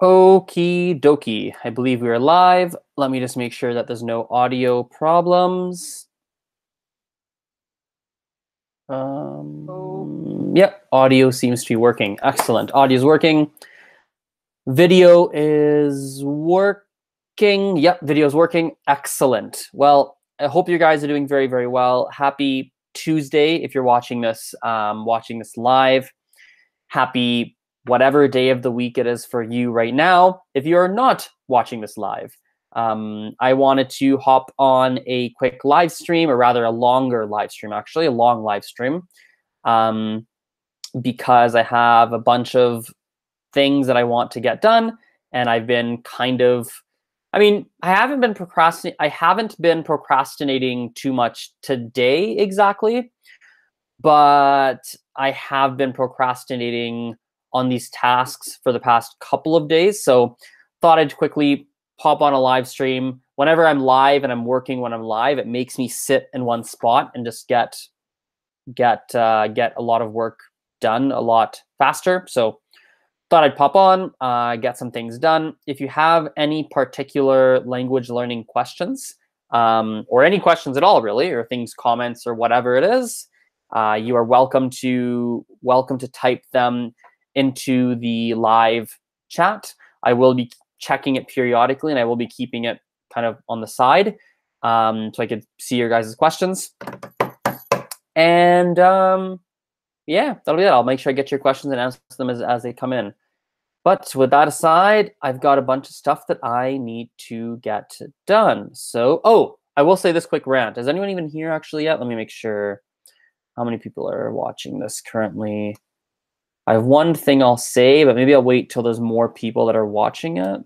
Okie dokie. I believe we are live. Let me just make sure that there's no audio problems. Yep, audio seems to be working. Excellent. Audio is working. Video is working. Yep, video is working. Excellent. Well, I hope you guys are doing very, very well. Happy Tuesday if you're watching this live. Happy whatever day of the week it is for you right now. If you're not watching this live, I wanted to hop on a quick live stream, or rather a longer live stream, actually, a long live stream, because I have a bunch of things that I want to get done, and I've been I haven't been procrastinating too much today exactly, but I have been procrastinating on these tasks for the past couple of days. So thought I'd quickly pop on a live stream. Whenever I'm live and I'm working when I'm live, it makes me sit in one spot and just get a lot of work done a lot faster. So thought I'd pop on, get some things done. If you have any particular language learning questions, or any questions at all, really, or things, comments, or whatever it is, you are welcome to type them into the live chat. I will be checking it periodically, and I will be keeping it kind of on the side, so I could see your guys' questions. And yeah, that'll be it. I'll make sure I get your questions and answer them as they come in. But with that aside, I've got a bunch of stuff that I need to get done. So, I will say this quick rant. Is anyone even here actually yet? Let me make sure how many people are watching this currently. I have one thing I'll say, but maybe I'll wait till there's more people that are watching it.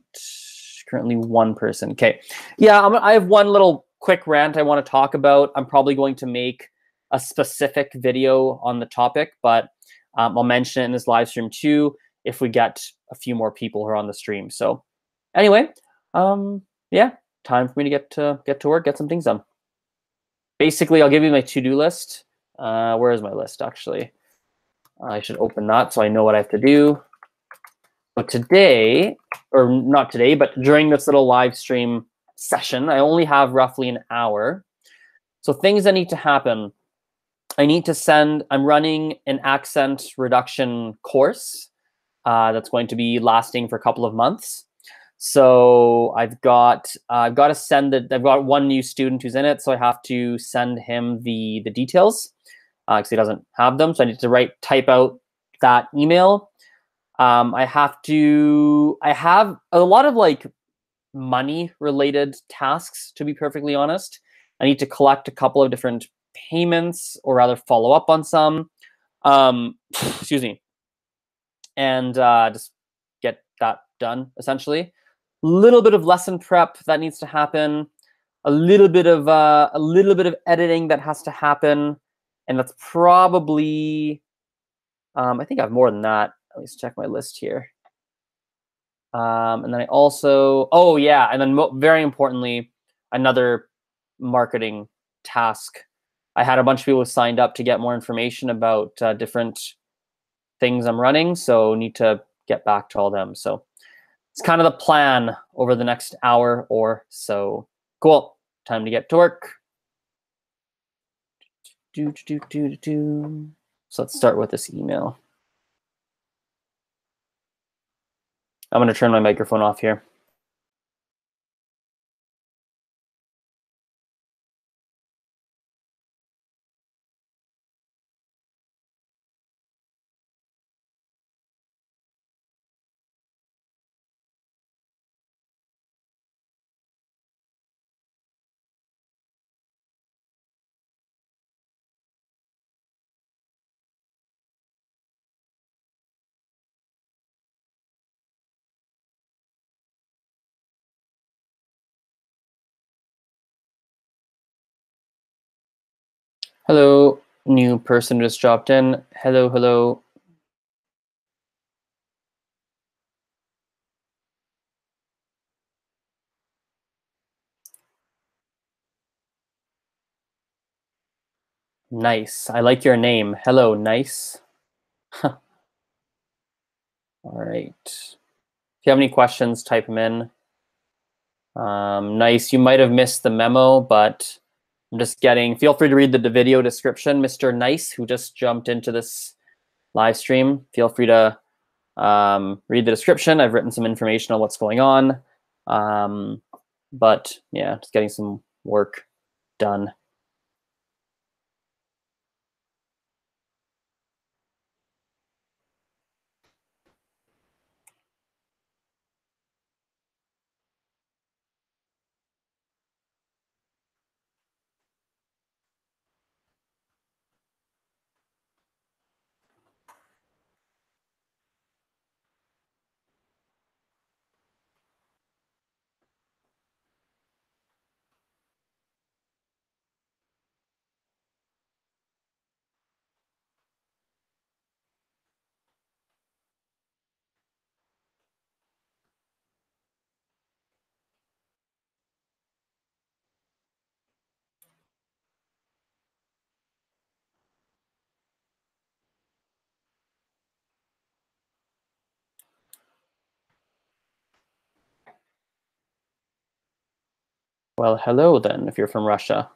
Currently one person. Okay. Yeah, I have one little quick rant I want to talk about. I'm probably going to make a specific video on the topic, but I'll mention it in this live stream too if we get a few more people who are on the stream. So anyway, yeah, time for me to get to work, get some things done. Basically, I'll give you my to-do list. Where is my list, actually? I should open that so I know what I have to do. But today, or not today, but during this little live stream session, I only have roughly an hour. So things that need to happen. I'm running an accent reduction course that's going to be lasting for a couple of months. So I've got to send it. I've got one new student who's in it, so I have to send him the details because he doesn't have them. So I need to type out that email. I have a lot of like money related tasks, to be perfectly honest. I need to collect a couple of different payments, or rather follow up on some. Excuse me. And just get that done, essentially. A little bit of lesson prep that needs to happen. A little bit of editing that has to happen, and that's probably. I think I have more than that. Let me just check my list here. And then I also, and then very importantly, another marketing task. I had a bunch of people who signed up to get more information about different things I'm running, so need to get back to all them. So it's kind of the plan over the next hour or so. Cool. Time to get to work. So let's start with this email. I'm going to turn my microphone off here. Hello, new person just dropped in. Hello, hello. Nice. I like your name. Hello, nice. All right. If you have any questions, type them in. Nice. You might have missed the memo, but I'm just getting, feel free to read the video description. Mr. Nice, who just jumped into this live stream, feel free to read the description. I've written some information on what's going on. But yeah, just getting some work done. Well, hello then, if you're from Russia.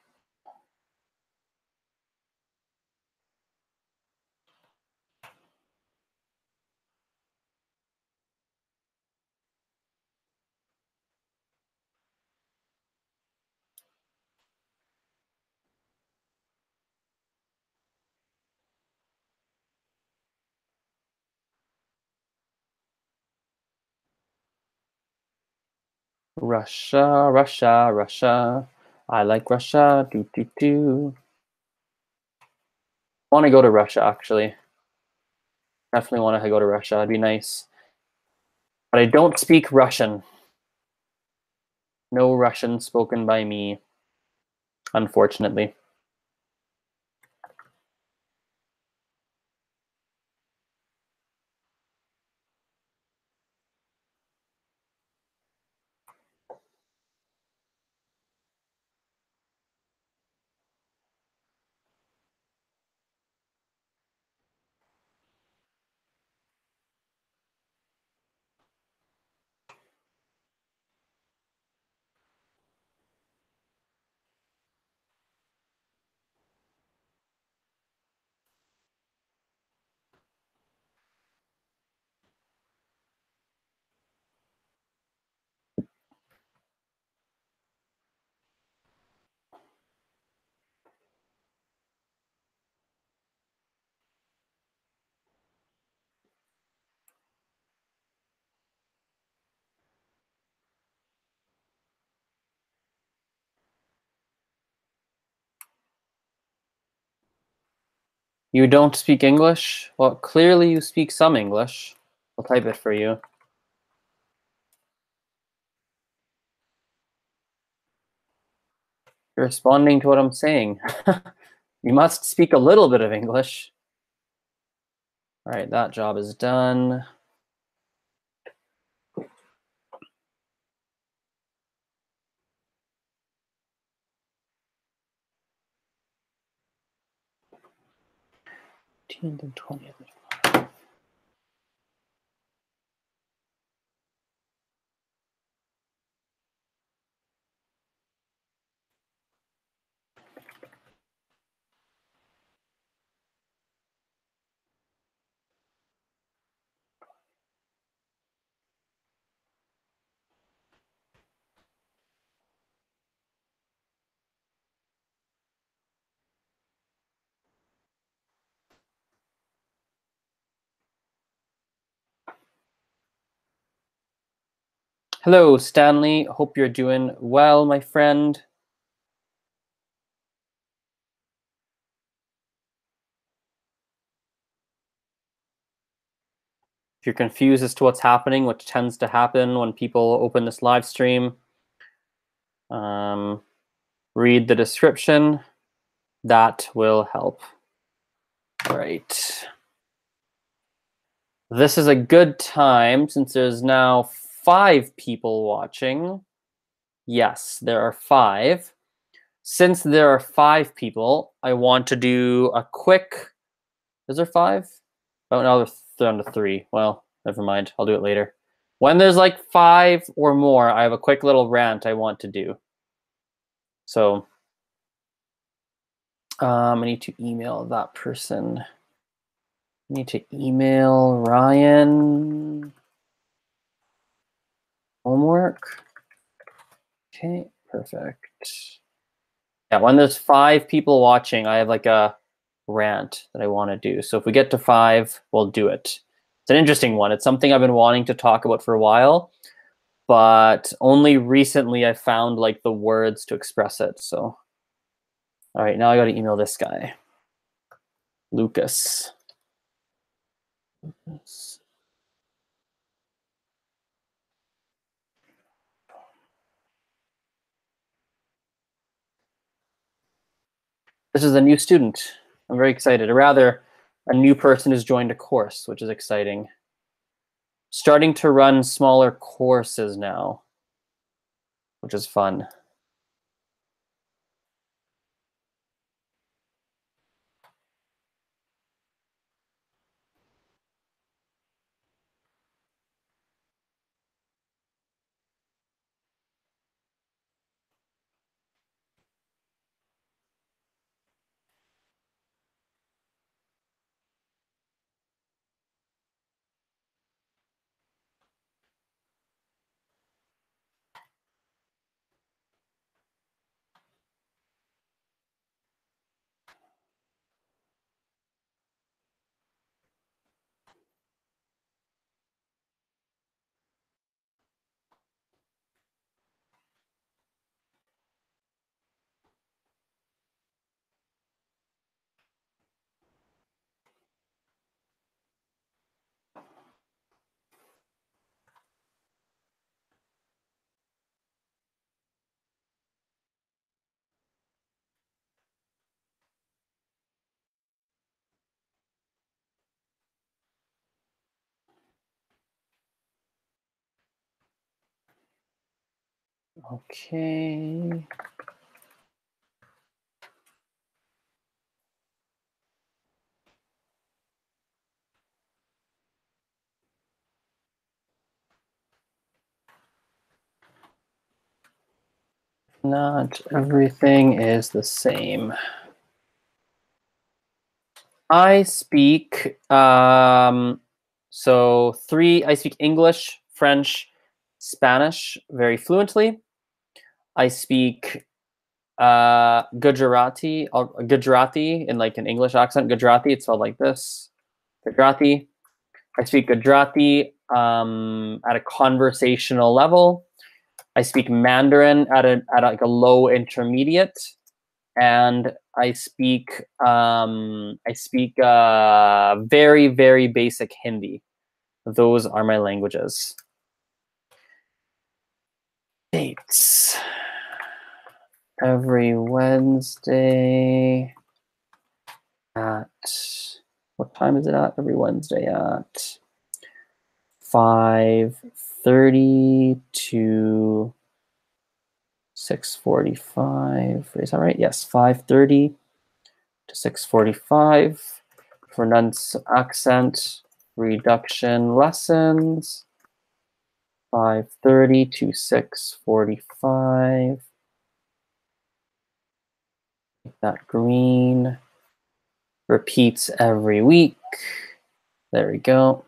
Russia, Russia, Russia. I like Russia. Do do do. I want to go to Russia, actually. Definitely want to go to Russia. It'd be nice. But I don't speak Russian. No Russian spoken by me, unfortunately. You don't speak English? Well, clearly you speak some English. I'll type it for you. You're responding to what I'm saying. You must speak a little bit of English. All right, that job is done. And 20th. Hello, Stanley. Hope you're doing well, my friend. If you're confused as to what's happening, which tends to happen when people open this live stream, read the description. That will help. All right. This is a good time since there's now 5 people watching. Yes, there are 5. Since there are 5 people, I want to do a quick... Is there 5? Oh, no, they're down to 3. Well, never mind. I'll do it later. When there's like 5 or more, I have a quick little rant I want to do. So I need to email that person. I need to email Ryan. Homework. Okay, perfect. Yeah, when there's 5 people watching, I have like a rant that I want to do. So if we get to 5, we'll do it. It's an interesting one. It's something I've been wanting to talk about for a while, but only recently I found like the words to express it. So, all right, now I got to email this guy, Lucas. This is a new student. I'm very excited. Or rather, a new person has joined a course, which is exciting. Starting to run smaller courses now, which is fun. Okay. Not everything is the same. I speak I speak English, French, Spanish very fluently. I speak Gujarati in like an English accent. Gujarati, it's spelled like this. Gujarati. I speak Gujarati at a conversational level. I speak Mandarin at like a low intermediate, and I speak very very basic Hindi. Those are my languages. Dates. Every Wednesday at what time is it at? Every Wednesday at 5:30 to 6:45. Is that right? Yes, 5:30 to 6:45 for accent reduction lessons. 5:30 to 6:45. Make that green. Repeats every week. There we go.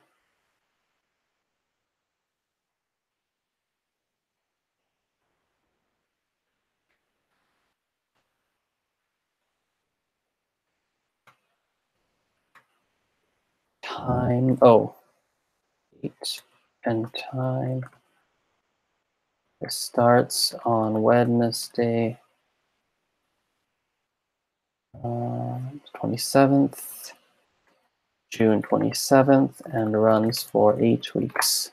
Time. Oh, date and time. It starts on Wednesday, 27th, June 27th, and runs for 8 weeks.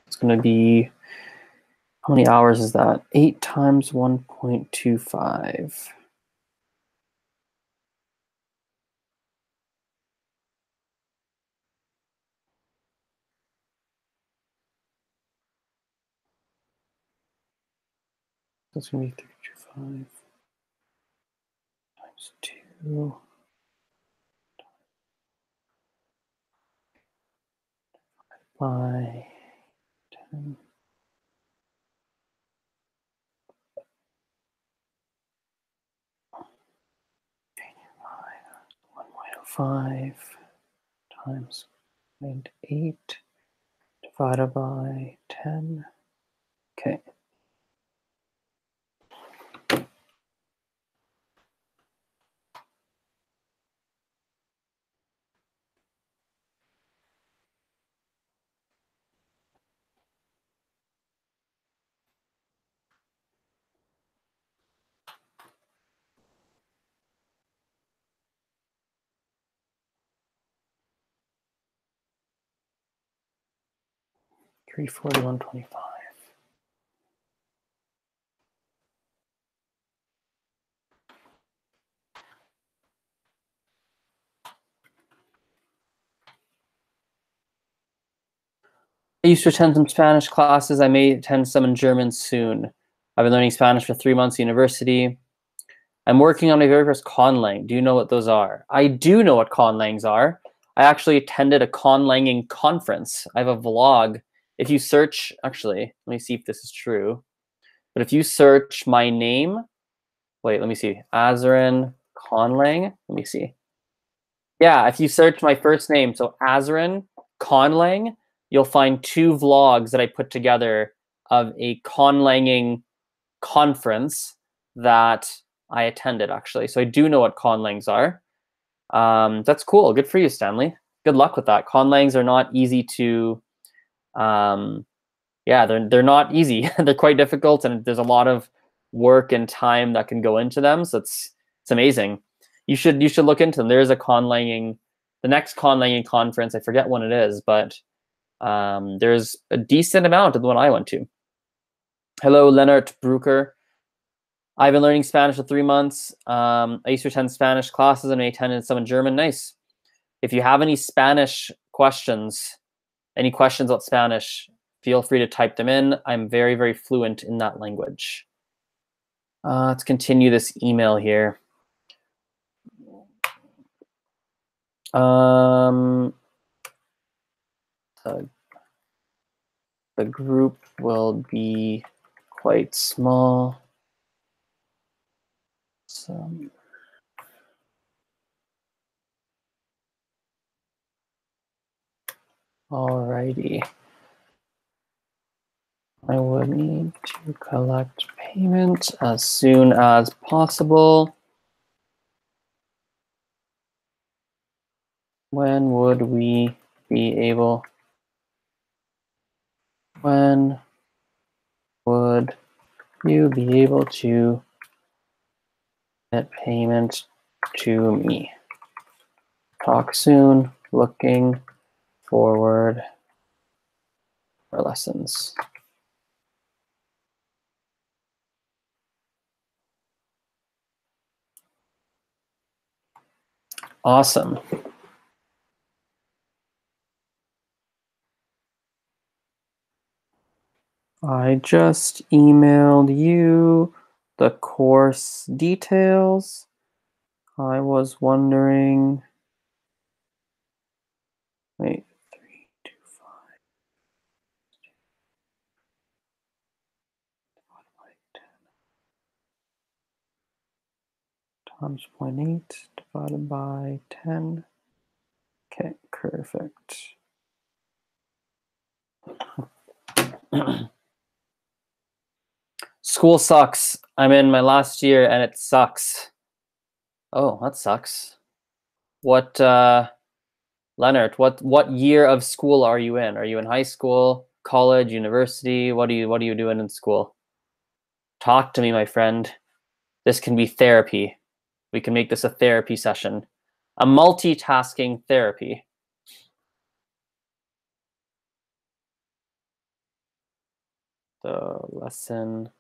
It's going to be, how many hours is that? 8 times 1.25. That's going to be 325 times 2 by 10. 1.05 times 0.8 divided by 10. Okay. $341.25. I used to attend some Spanish classes. I may attend some in German soon. I've been learning Spanish for 3 months at university. I'm working on my very first conlang. Do you know what those are? I do know what conlangs are. I actually attended a conlanging conference. I have a vlog. If you search, actually, let me see if this is true. But if you search my name, wait, let me see. Azren Conlang. Let me see. Yeah, if you search my first name, so Azren Conlang, you'll find 2 vlogs that I put together of a conlanging conference that I attended, actually. So I do know what conlangs are. That's cool. Good for you, Stanley. Good luck with that. Conlangs are not easy to, yeah, they're not easy. They're quite difficult, and there's a lot of work and time that can go into them. So it's amazing. You should look into them. There is a conlanging, the next conlanging conference. I forget when it is, but there's a decent amount of the one I went to. Hello, Leonard Brucker. I've been learning Spanish for 3 months. I used to attend Spanish classes and I attended some in German. Nice. If you have any Spanish questions, any questions about Spanish, feel free to type them in. I'm very, very fluent in that language. Let's continue this email here. The group will be quite small. Alrighty. I would need to collect payment as soon as possible. When would we be able? When would you be able to get payment to me? Talk soon. Looking forward for lessons. Awesome. I just emailed you the course details. I was wondering, wait, 325 times 0.8 divided by 10. Okay, perfect. School sucks. I'm in my last year and it sucks. Oh, that sucks. What, Leonard, what year of school are you in? Are you in high school, college, university? What are you doing in school? Talk to me, my friend. This can be therapy. We can make this a therapy session. A multitasking therapy. The lesson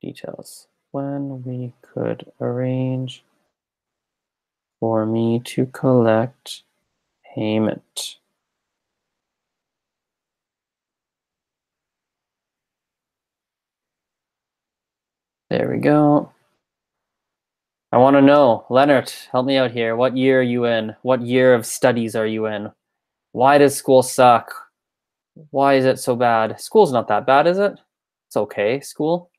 details. When we could arrange for me to collect payment. There we go. I want to know, Leonard, help me out here. What year are you in? What year of studies are you in? Why does school suck? Why is it so bad? School's not that bad, is it? It's okay, school.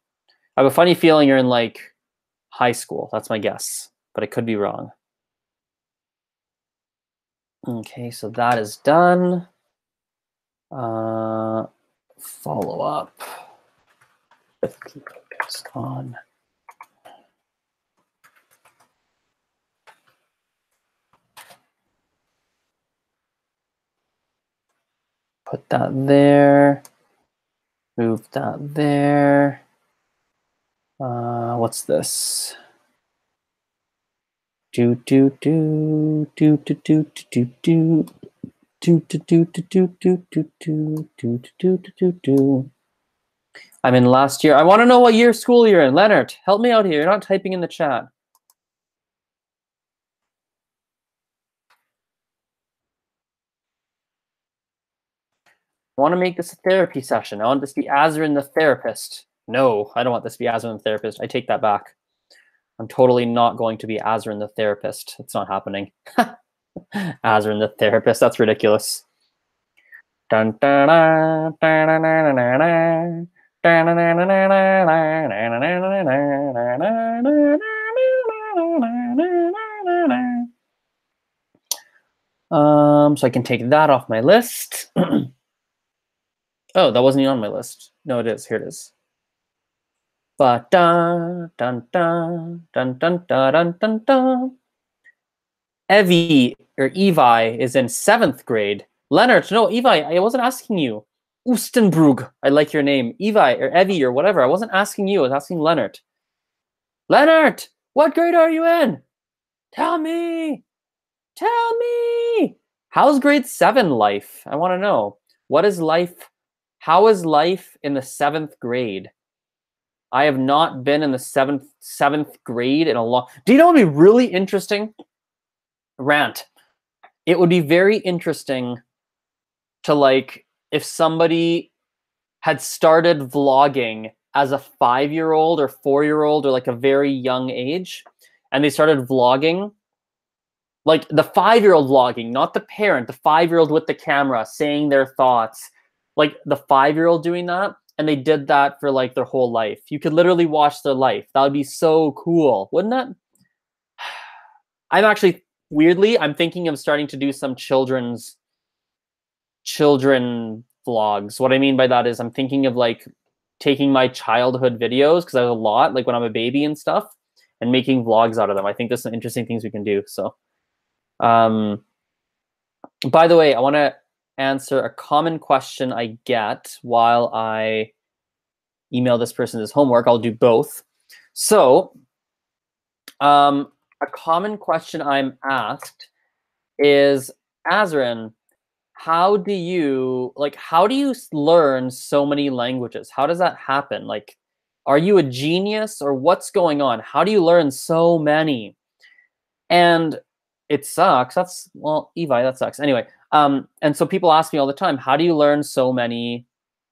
I have a funny feeling you're in like high school. That's my guess, but I could be wrong. Okay, so that is done. Follow up. Focused on. Put that there. Move that there. What's this? Do do do do do do do do do do do do do do do do do do do. I'm in last year. I want to know what year of school you're in. Leonard, help me out here. You're not typing in the chat. I want to make this a therapy session. I want this to be Azren the therapist. No, I don't want this to be Azren the therapist. I take that back. I'm totally not going to be Azren the therapist. It's not happening. Azren the therapist. That's ridiculous. Dun, dun, dun, dun, dun, dun, dun, dun. So I can take that off my list. Oh, that wasn't even on my list. No, it is. Here it is. But dun dun dun dun dun dun dun dun. Evie or Evi is in 7th grade. Leonard, no, Evi, I wasn't asking you. Oostenbrug, I like your name. Evi or Evie or whatever. I wasn't asking you. I was asking Leonard. Leonard, what grade are you in? Tell me. Tell me. How's grade 7 life? I want to know. What is life? How is life in the 7th grade? I have not been in the seventh grade in a long. Do you know what would be really interesting? Rant. It would be very interesting to like if somebody had started vlogging as a 5-year-old or 4-year-old or like a very young age, and they started vlogging, like the 5-year-old vlogging, not the parent, the 5-year-old with the camera saying their thoughts, like the 5-year-old doing that. And they did that for like their whole life. You could literally watch their life. That would be so cool, wouldn't it? I'm actually, weirdly, I'm thinking of starting to do some children vlogs. What I mean by that is I'm thinking of like taking my childhood videos, because I have a lot, like when I'm a baby and stuff, and making vlogs out of them. I think there's some interesting things we can do. So, by the way, I want to answer a common question I get while I email this person his homework. I'll do both. So a common question I'm asked is, Azren, how do you learn so many languages? How does that happen? Like, are you a genius or what's going on? How do you learn so many? And it sucks. That's, well, Evi, that sucks. Anyway, and so people ask me all the time, how do you learn so many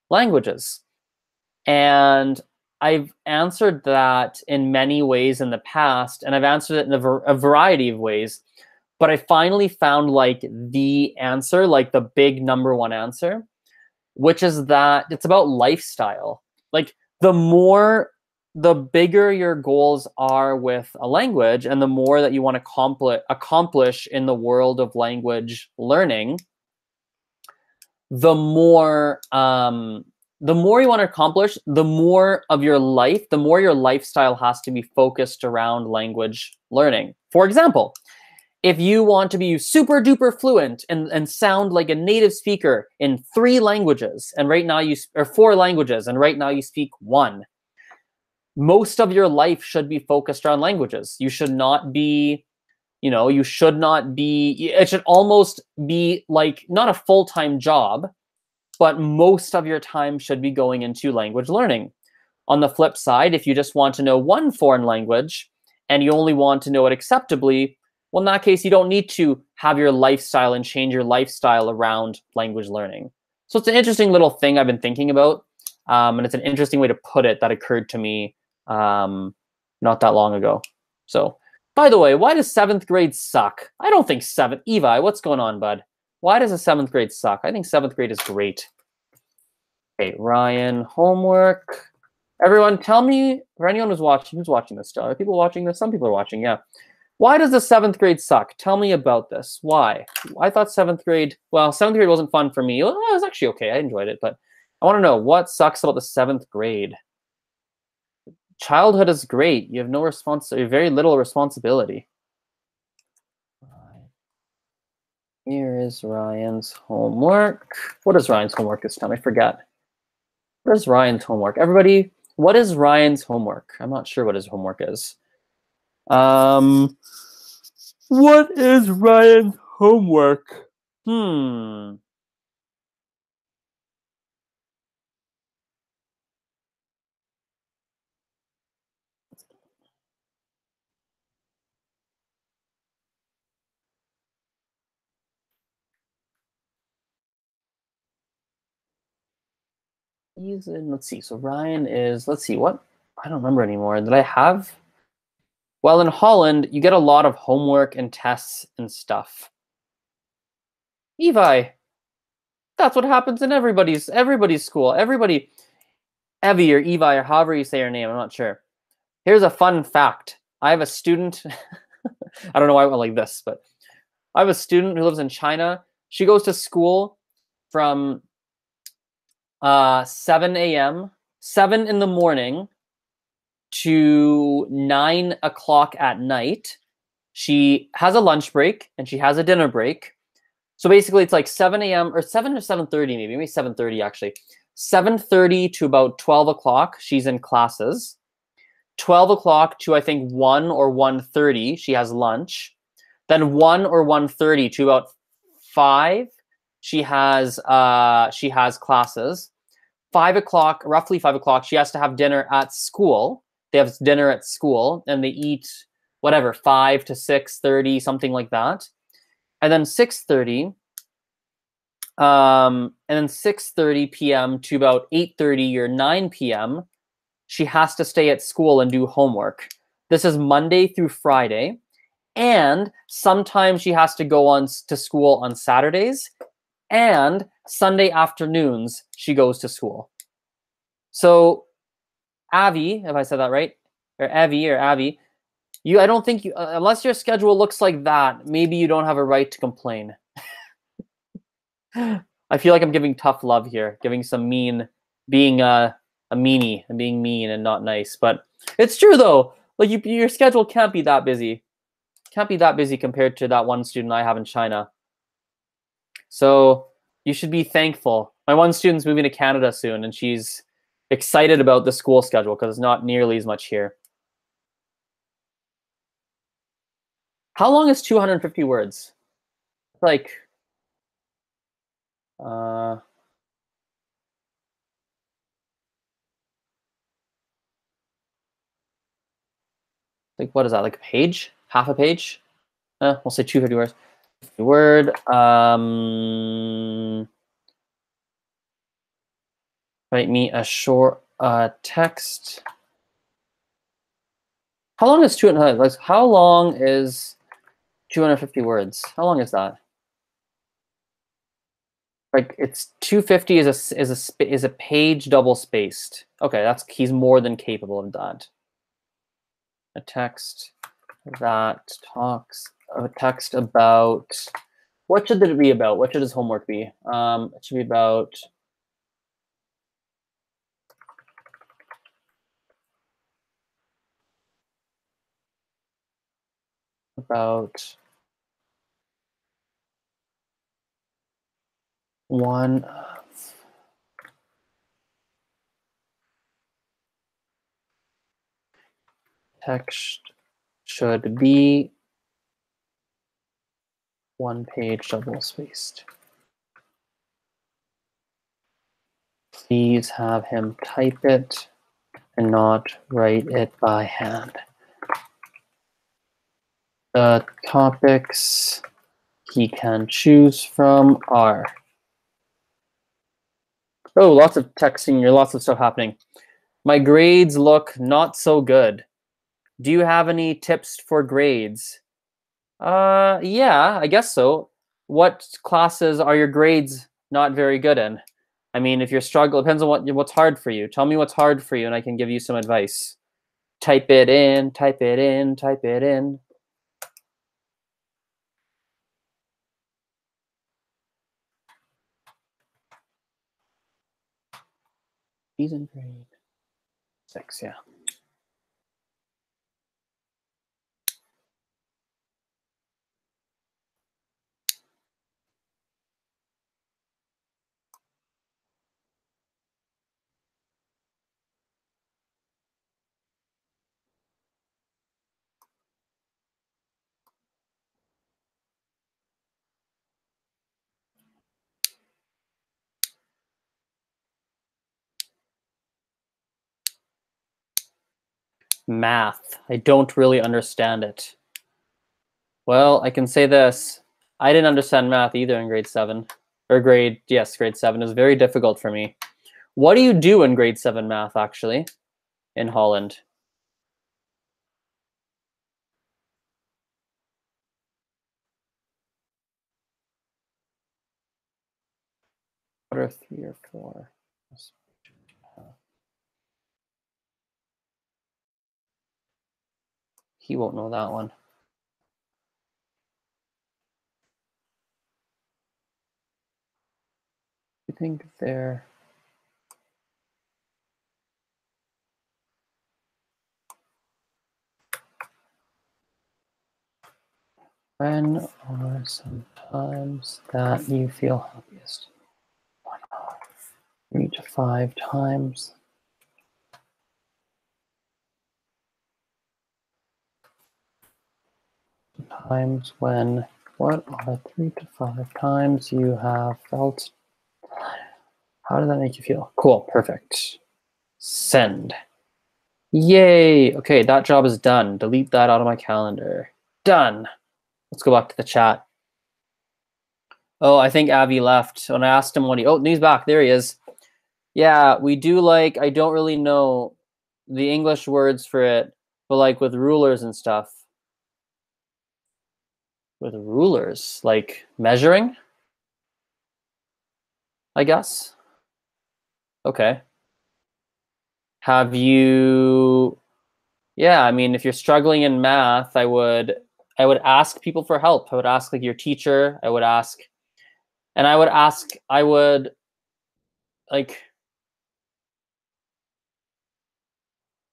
languages? And I've answered that in many ways in the past, and I've answered it in a variety of ways. But I finally found like the answer, like the big #1 answer, which is that it's about lifestyle. Like the bigger your goals are with a language and the more that you want to accomplish in the world of language learning, the more you want to accomplish, the more of your life, the more your lifestyle has to be focused around language learning. For example, if you want to be super duper fluent and sound like a native speaker in 3 languages, and right now or 4 languages, and right now you speak 1, most of your life should be focused around languages. You should not be, it should almost be like not a full-time job, but most of your time should be going into language learning. On the flip side, if you just want to know 1 foreign language and you only want to know it acceptably, well, in that case, you don't need to have your lifestyle and change your lifestyle around language learning. So it's an interesting little thing I've been thinking about. And it's an interesting way to put it that occurred to me not that long ago. So, by the way, why does 7th grade suck? I don't think 7th. Evi, what's going on, bud? Why does the 7th grade suck? I think 7th grade is great. Okay, Ryan, homework. Everyone, tell me, for anyone who's watching this still? Are people watching this? Some people are watching, yeah. Why does the 7th grade suck? Tell me about this. Why? I thought 7th grade, well, 7th grade wasn't fun for me. Well, it was actually okay. I enjoyed it, but I want to know what sucks about the 7th grade. Childhood is great. You have no very little responsibility. Here is Ryan's homework. What is Ryan's homework this time? I forget. What is Ryan's homework? Everybody, what is Ryan's homework? I'm not sure what his homework is. What is Ryan's homework? He's in, let's see. So Ryan is, let's see, what? I don't remember anymore. Did I have? Well, in Holland, you get a lot of homework and tests and stuff. Evi, that's what happens in everybody's school. Everybody, Evie or Evi or however you say her name, I'm not sure. Here's a fun fact. I have a student, I don't know why I went like this, but I have a student who lives in China. She goes to school from 7 a.m., 7 in the morning to 9 o'clock at night. She has a lunch break and she has a dinner break. So basically it's like 7 a.m. or 7 or 7:30 maybe 7:30 actually. 7:30 to about 12 o'clock, she's in classes. 12 o'clock to I think 1 or 1:30, she has lunch. Then 1 or 1:30 to about 5, she has classes. 5 o'clock, roughly 5 o'clock, she has to have dinner at school. They have dinner at school and they eat whatever, 5 to 6:30, something like that. And then 6:30, and then 6:30 p.m. to about 8:30 or 9 p.m., she has to stay at school and do homework. This is Monday through Friday. And sometimes she has to go on to school on Saturdays. And Sunday afternoons, she goes to school. So Avi, if I said that right, or Avi or Abby, I don't think you, unless your schedule looks like that, maybe you don't have a right to complain. I feel like I'm giving tough love here, giving some being a meanie and being mean and not nice. But it's true though. Like your schedule can't be that busy. Can't be that busy compared to that one student I have in China. So you should be thankful. My one student's moving to Canada soon, and she's excited about the school schedule because it's not nearly as much here. How long is 250 words? Like, like what is that? Like a page? Half a page? We'll say 250 words. Word. Write me a short text. How long is 200? Like, how long is 250 words? How long is that? Like it's 250 is a page double spaced. Okay, he's more than capable of that. A text that talks a text about, what should it be about? What should his homework be? It should be about one text should be one page double spaced. Please have him type it and not write it by hand. The topics he can choose from are. Oh, lots of texting here, lots of stuff happening. My grades look not so good. Do you have any tips for grades? Yeah, I guess so. What classes are your grades not very good in? I mean, if you're struggling, depends on what's hard for you. Tell me what's hard for you, and I can give you some advice. Type it in, type it in, type it in. He's in grade 6, yeah. Math. I don't really understand it. Well, I can say this. I didn't understand math either in grade 7. Or grade 7. It was very difficult for me. What do you do in grade 7 math, actually, in Holland? What are 3 or 4? He won't know that one. I think they're... When are some times that you feel happiest? 3 to 5 times. Times when, what are 3 to 5 times you have felt? How does that make you feel? Cool, perfect. Send. Yay! Okay, that job is done. Delete that out of my calendar. Done. Let's go back to the chat. Oh, I think Avi left. When I asked him what oh, he's back. There he is. Yeah, we do like, I don't really know the English words for it, but like with rulers and stuff. With rulers, like measuring, I guess. Okay. Have you, yeah, I mean, if you're struggling in math, I would ask people for help. I would ask like your teacher. I would ask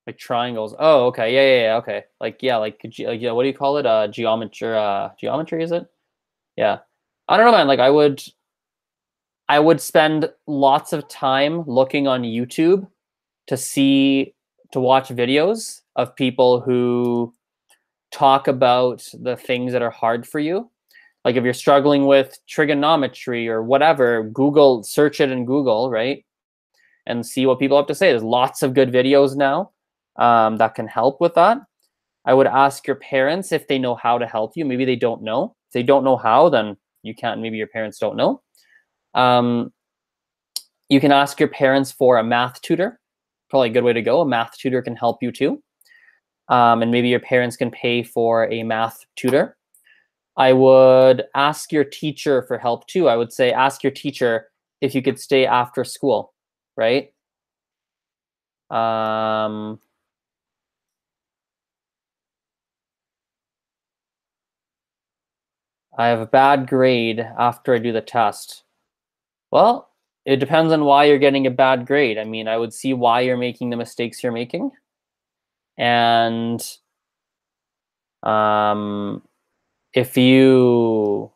like triangles. Oh, okay. Yeah, okay. Like, yeah, like yeah, what do you call it? Geometry, is it? Yeah. I don't know, man. Like I would spend lots of time looking on YouTube to watch videos of people who talk about the things that are hard for you. Like if you're struggling with trigonometry or whatever, search it in Google, right? And see what people have to say. There's lots of good videos now that can help with that. I would ask your parents if they know how to help you. Maybe they don't know. If they don't know how, then you can't. Maybe your parents don't know. You can ask your parents for a math tutor. Probably a good way to go. A math tutor can help you too. And maybe your parents can pay for a math tutor. I would ask your teacher for help too. I would say, ask your teacher if you could stay after school, right? I have a bad grade after I do the test. Well, it depends on why you're getting a bad grade. I mean, I would see why you're making the mistakes you're making. And if you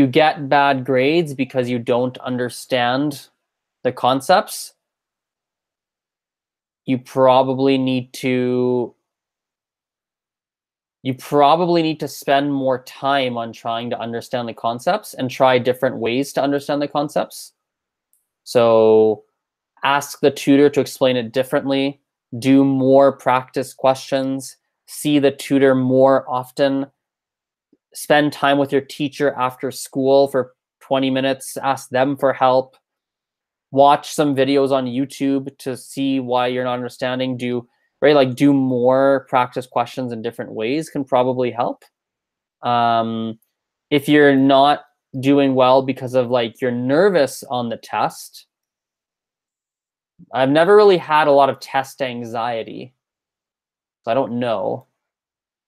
get bad grades because you don't understand the concepts, you probably need to spend more time on trying to understand the concepts and try different ways to understand the concepts. So ask the tutor to explain it differently, do more practice questions, see the tutor more often, spend time with your teacher after school for 20 minutes, ask them for help. watch some videos on YouTube to see why you're not understanding. Do more practice questions in different ways can probably help. If you're not doing well because of like you're nervous on the test, I've never really had a lot of test anxiety, so I don't know.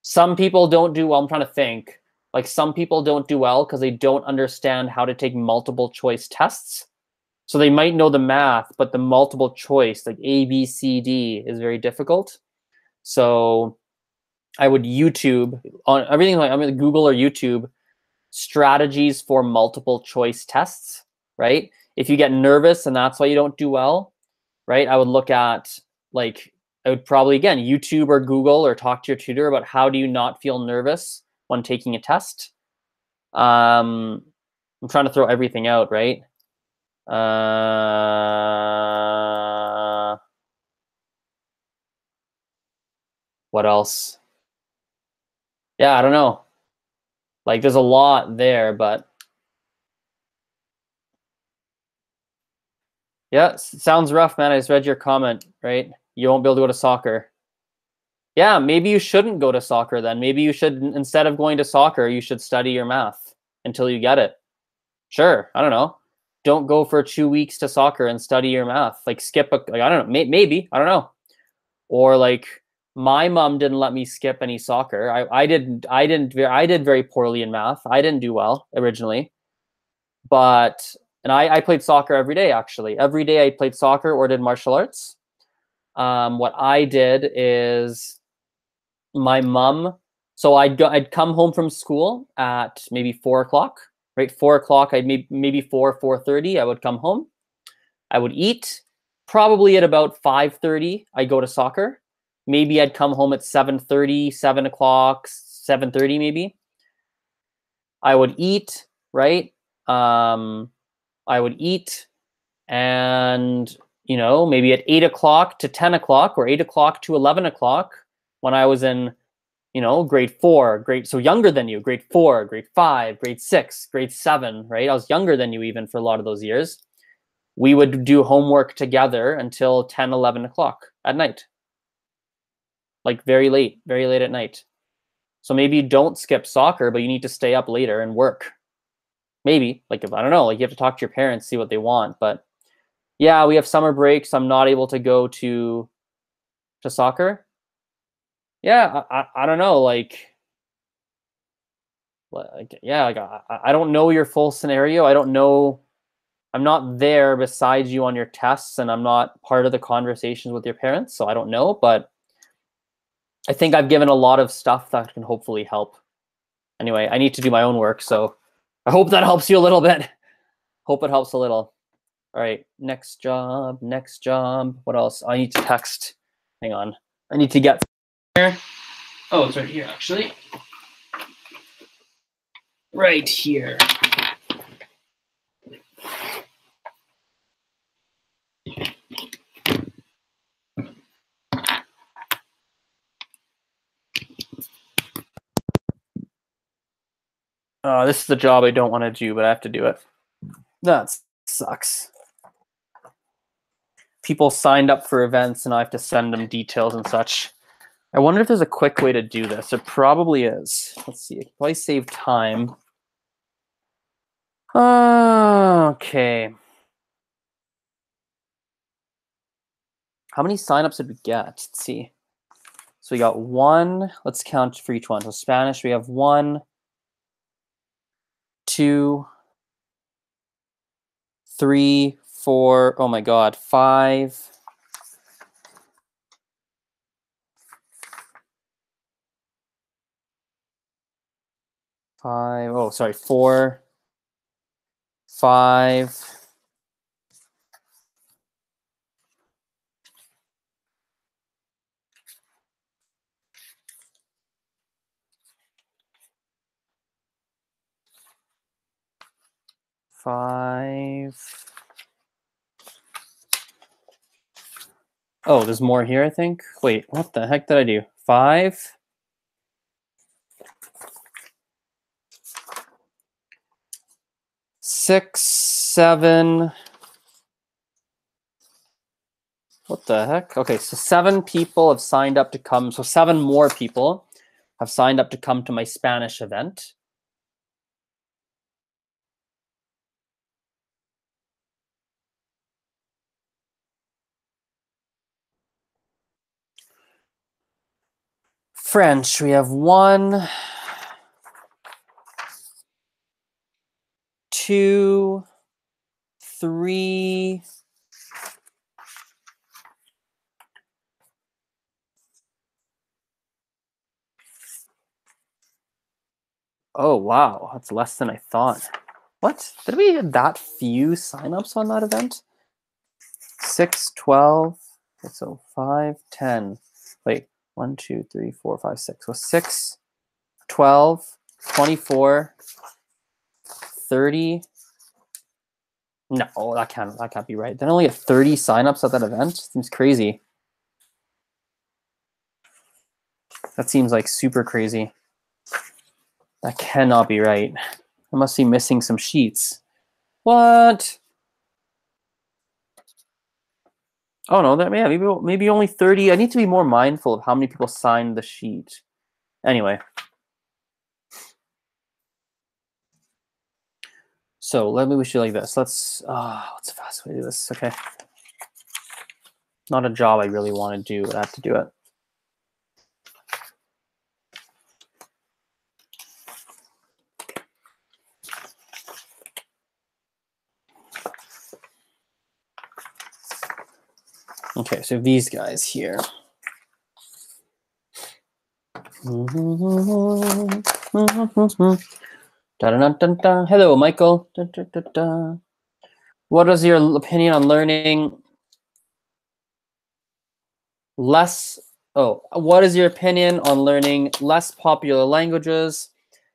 Some people don't do well. I'm trying to think. Like some people don't do well because they don't understand how to take multiple choice tests. So they might know the math, but the multiple choice, like A, B, C, D, is very difficult. So I would YouTube on everything. Like I'm going to Google or YouTube strategies for multiple choice tests, right? If you get nervous and that's why you don't do well, right? I would look at like, I would probably, again, YouTube or Google or talk to your tutor about how do you not feel nervous when taking a test. I'm trying to throw everything out, right? What else? Yeah, I don't know. Like there's a lot there, but yeah, sounds rough, man. I just read your comment, right? You won't be able to go to soccer. Yeah, maybe you shouldn't go to soccer then. Maybe you should, instead of going to soccer, you should study your math until you get it. Sure, I don't know. Don't go for 2 weeks to soccer and study your math. Like skip like I don't know, maybe, I don't know. Or like my mom didn't let me skip any soccer. I did very poorly in math. I didn't do well originally. But and I played soccer every day actually. Every day I played soccer or did martial arts. What I did is my mom. So I'd come home from school at maybe 4 o'clock, right? 4 o'clock. I'd maybe 4:30. I would come home. I would eat. Probably at about 5:30, I go to soccer. Maybe I'd come home at 7:30, 7 o'clock, 7:30 maybe. I would eat, right? I would eat, and maybe at 8 o'clock to 10 o'clock or 8 o'clock to 11 o'clock when I was in grade 4, so younger than you, grade 4, grade 5, grade 6, grade 7, right? I was younger than you even for a lot of those years. We would do homework together until 10, 11 o'clock at night. Like very late at night. So maybe you don't skip soccer, but you need to stay up later and work. Maybe, like if I don't know, like you have to talk to your parents, see what they want. But yeah, we have summer breaks. I'm not able to go to soccer. Yeah, I don't know, yeah, like I don't know your full scenario. I don't know. I'm not there beside you on your tests, and I'm not part of the conversations with your parents, so I don't know. But I think I've given a lot of stuff that can hopefully help. Anyway, I need to do my own work, so I hope that helps you a little bit. Hope it helps a little. All right, next job. What else? I need to text. Hang on. I need to get here. Oh, it's right here, actually. Right here. This is the job I don't want to do, but I have to do it. That sucks. People signed up for events, and I have to send them details and such. I wonder if there's a quick way to do this. There probably is. Let's see. It probably save time. Okay. How many signups did we get? Let's see. So we got 1. Let's count for each one. So Spanish, we have 1, 2, 3, 4. Oh my God, 5. 5. Oh, sorry, 4, 5. 5. Oh, there's more here, I think. Wait, what the heck did I do? 5. 6, 7. What the heck? Okay, so 7 people have signed up to come. So 7 more people have signed up to come to my Spanish event. French, we have 1, 2, 3. Oh, wow. That's less than I thought. What? Did we have that few signups on that event? 6, 12. Okay, so 5, 10. Wait, 1, 2, 3, 4, 5, 6. So 6, 12, 24, 30. No, that can't be right. Then only have 30 signups at that event. Seems crazy. That seems like super crazy. That cannot be right. I must be missing some sheets. What? Oh no, that yeah, maybe only 30. I need to be more mindful of how many people signed the sheet. Anyway. So let me wish you like this. What's the fast way to do this? Okay. Not a job I really want to do, but I have to do it. Okay, so these guys here. Hello, Michael. What is your opinion on learning what is your opinion on learning less popular languages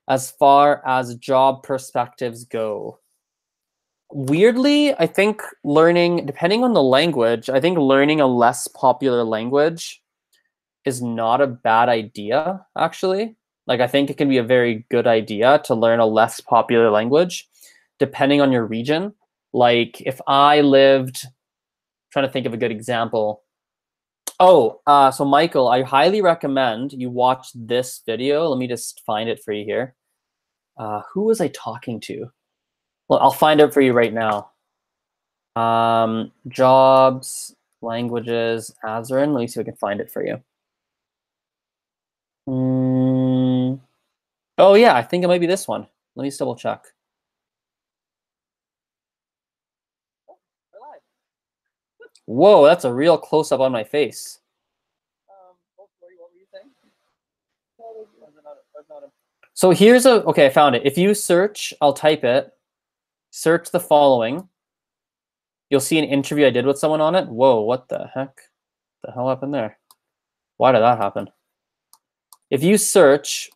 as far as job perspectives go? Weirdly, I think learning, depending on the language, I think learning a less popular language is not a bad idea, actually. Like, I think it can be a very good idea to learn a less popular language, depending on your region. Like, if I lived, trying to think of a good example. So Michael, I highly recommend you watch this video. Let me just find it for you here. Who was I talking to? Well, I'll find it for you right now. Jobs, languages, Azren. Let me see if I can find it for you. Oh yeah, I think it might be this one. Let me just double check. Whoa, that's a real close up on my face. What were you saying? So here's okay, I found it. If you search, I'll type it. Search the following. You'll see an interview I did with someone on it. Whoa, what the heck? The hell happened there? Why did that happen? If you search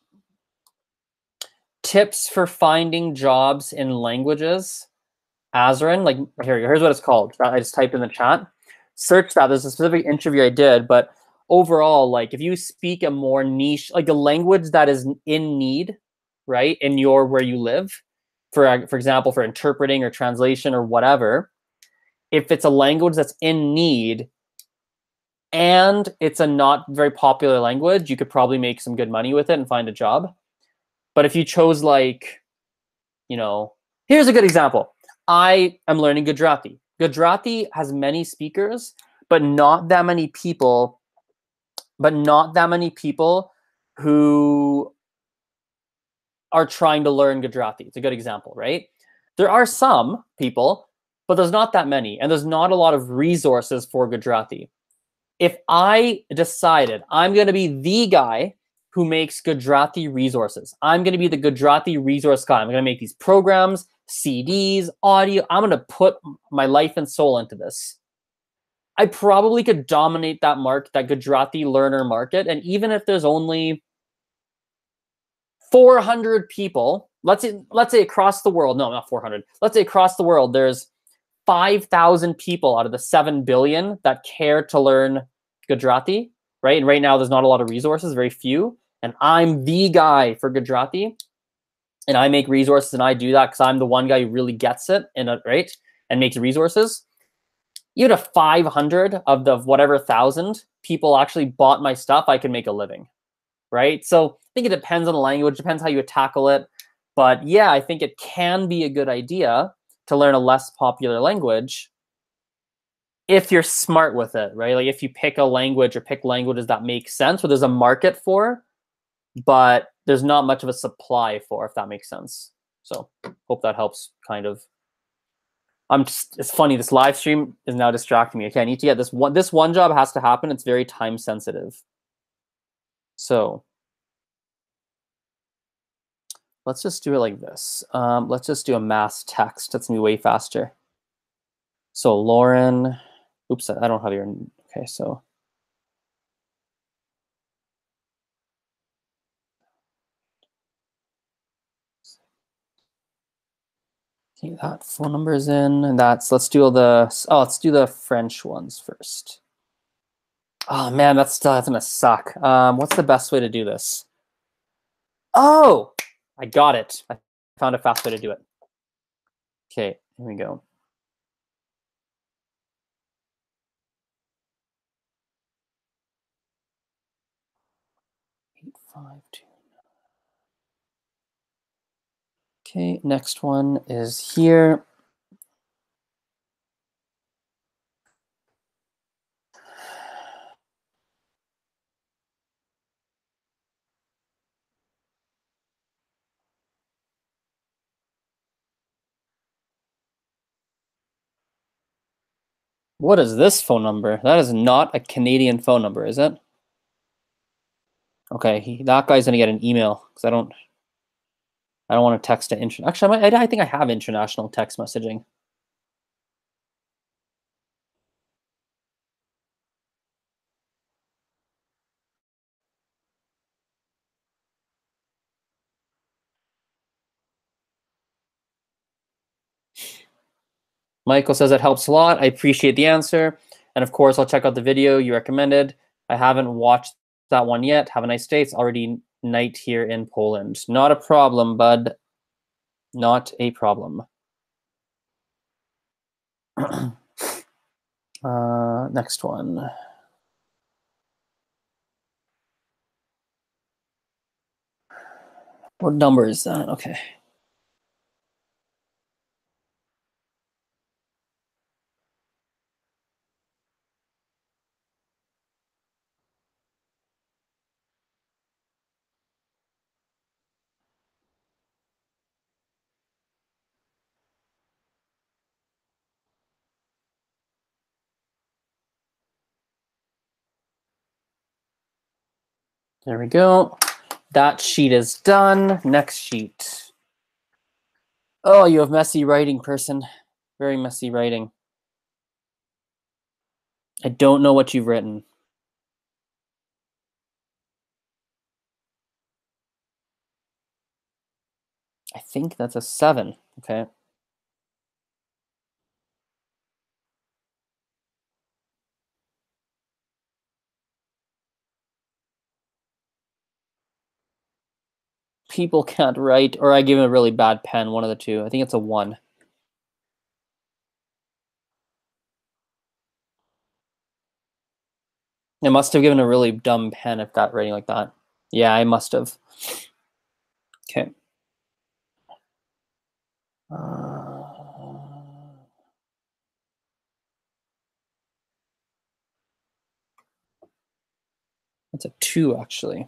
tips for finding jobs in languages, Azren, like here's what it's called. I just typed in the chat. Search that. There's a specific interview I did, but overall, like if you speak a more niche, like a language that is in need, right, in where you live, for example, for interpreting or translation or whatever, if it's a language that's in need and it's a not very popular language, you could probably make some good money with it and find a job. But if you chose like, here's a good example. I am learning Gujarati. Gujarati has many speakers, but not that many people who are trying to learn Gujarati. It's a good example, right? There are some people, but there's not that many, and there's not a lot of resources for Gujarati. If I decided I'm going to be the guy who makes Gujarati resources, I'm going to be the Gujarati resource guy. I'm going to make these programs, CDs, audio. I'm going to put my life and soul into this. I probably could dominate that that Gujarati learner market. And even if there's only 400 people, let's say across the world, no, not 400. Let's say across the world, there's 5,000 people out of the 7 billion that care to learn Gujarati, right? And right now there's not a lot of resources, very few. And I'm the guy for Gujarati. And I make resources and I do that because I'm the one guy who really gets it, right? And makes resources. even if 500 of the whatever thousand people actually bought my stuff, I can make a living, right? So I think it depends on the language, depends how you tackle it. But yeah, I think it can be a good idea to learn a less popular language if you're smart with it, right? Like if you pick a language or pick languages that make sense, where there's a market for, but there's not much of a supply for, if that makes sense. So hope that helps kind of. It's funny, this live stream is now distracting me. Okay, I need to get this one job has to happen. It's very time sensitive. So let's just do it like this. Let's just do a mass text. That's gonna be way faster. So Lauren, oops, I don't have your, okay, so. Okay, that phone number is in, and let's do the French ones first. Oh man, that's gonna suck. What's the best way to do this? Oh, I got it. I found a fast way to do it. Okay, here we go. Eight, 5, 2. Okay, next one is here. What is this phone number? That is not a Canadian phone number, is it? Okay, that guy's gonna get an email because I don't want to text to Actually, I think I have international text messaging. Michael says it helps a lot. I appreciate the answer. And of course, I'll check out the video you recommended. I haven't watched that one yet. Have a nice day. It's already night here in Poland. Not a problem, bud. Not a problem. Next one. What number is that? Okay. There we go. That sheet is done. Next sheet. Oh, you have messy writing, person. Very messy writing. I don't know what you've written. I think that's a 7. Okay. People can't write, or I give him a really bad pen, one of the two. I think it's a 1. I must have given a really dumb pen if that writing like that. Yeah, I must have. Okay. That's a 2, actually.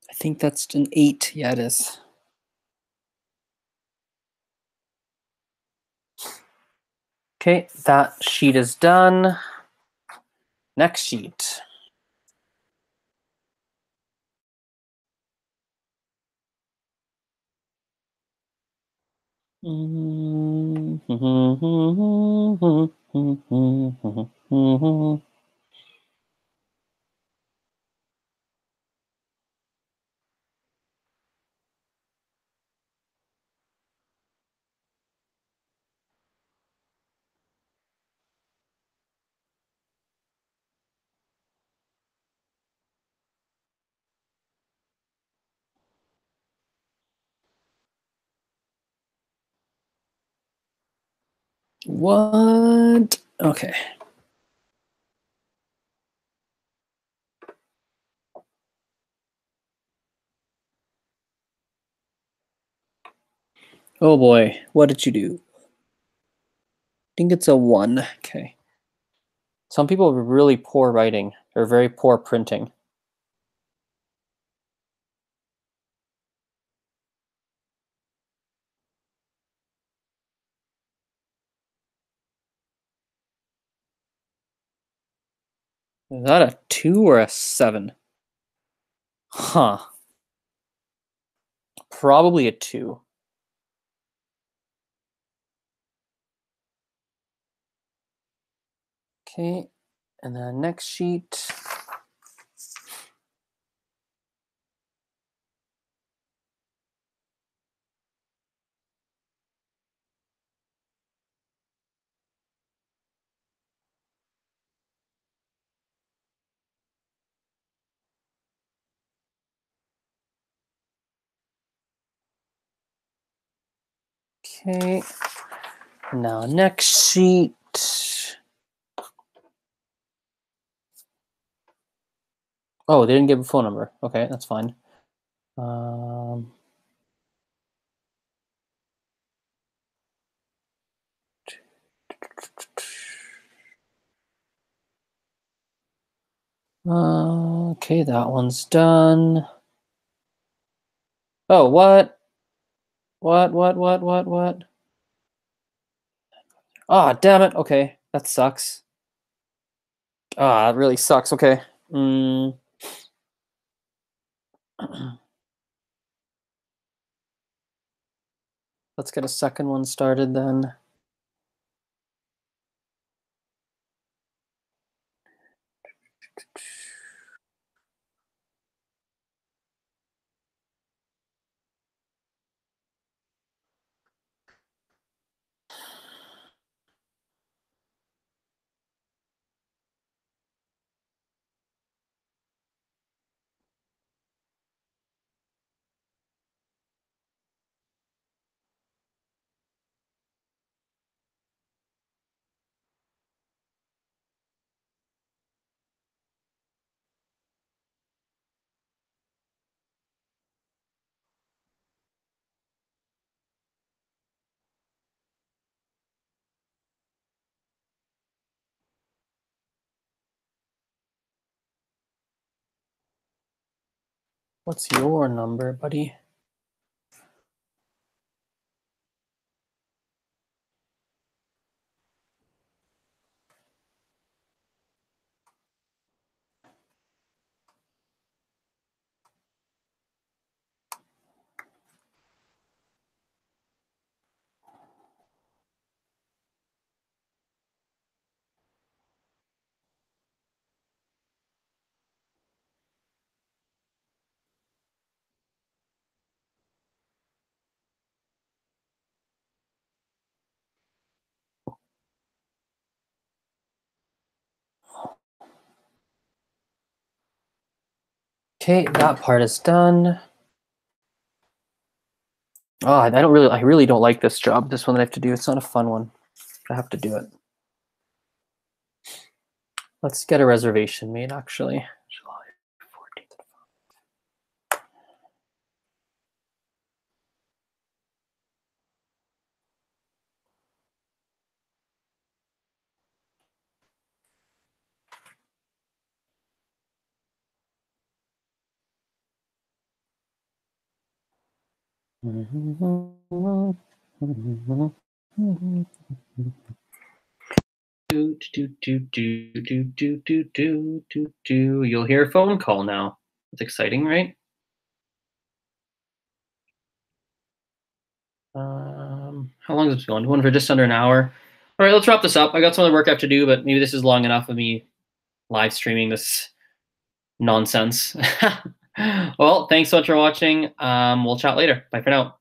I think that's an 8. Yeah, it is. Okay, that sheet is done. Next sheet. What? Okay. Oh boy, what did you do? I think it's a 1. Okay. Some people have really poor writing or very poor printing. Is that a 2 or a 7? Huh. Probably a 2. Okay. And then next sheet. Okay. Now next sheet. Oh, they didn't give a phone number. Okay, that's fine. Okay, that one's done. Oh, what? What? Ah, damn it. Okay, that sucks. Ah, it really sucks. Okay. Let's get a second one started then. What's your number, buddy? Okay, that part is done. Oh, I really don't like this job. This one that I have to do. It's not a fun one. I have to do it. Let's get a reservation made, actually. July 14th. You'll hear a phone call now. It's exciting, right? How long is this going? Going for just under an hour. All right, let's wrap this up. I got some other work I have to do, but maybe this is long enough of me live streaming this nonsense. Well, thanks so much for watching. We'll chat later. Bye for now.